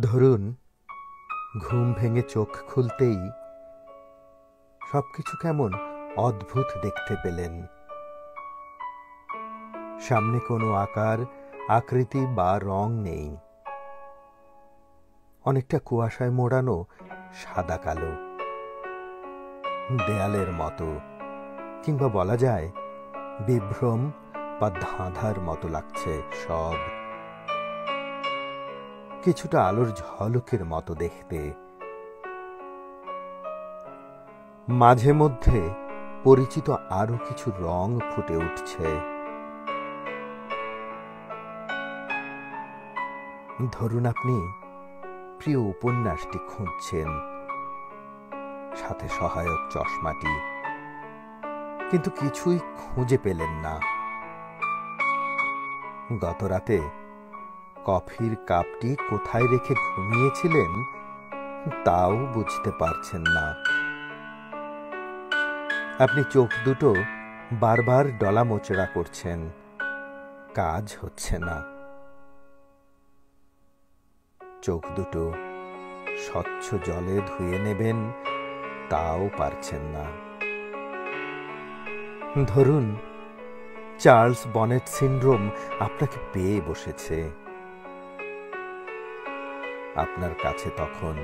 ধরুন ঘুম ভেঙে চোখ খুলতেই সবকিছু কেমন অদ্ভুত দেখতে পেলেন। সামনে কোনো আকার, আকৃতি বা রং নেই। অনেকটা কুয়াশায় মোড়ানো সাদা কালো, দেয়ালের মতো, কিংবা বলা যায় বিভ্রম বা ধাঁধার মতো লাগছে সব। কিছুটা আলোর ঝলকের মতো দেখতে। মাঝে মধ্যে পরিচিত আরো কিছু রং ফুটে উঠছে। ধরুন আপনি প্রিয় উপন্যাসটি খুঁজছেন, সাথে সহায়ক চশমাটি, কিন্তু কিছুই খুঁজে পেলেন না। গতরাতে কফির কাপটি কোথায় রেখে ঘুমিয়েছিলেন তাও বুঝতে পারছেন না। আপনি চোখ দুটো বারবার ডলা মোচড়া করছেন, কাজ হচ্ছে না। চোখ দুটো স্বচ্ছ জলে ধুয়ে নেবেন, তাও পারছেন না। ধরুন চার্লস বনেট সিন্ড্রোম আপনাকে পেয়ে বসেছে। আপনার কাছে তখন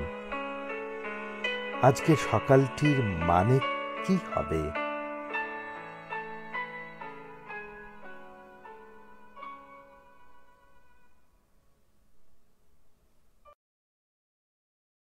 আজকে সকালটির মানে কি হবে?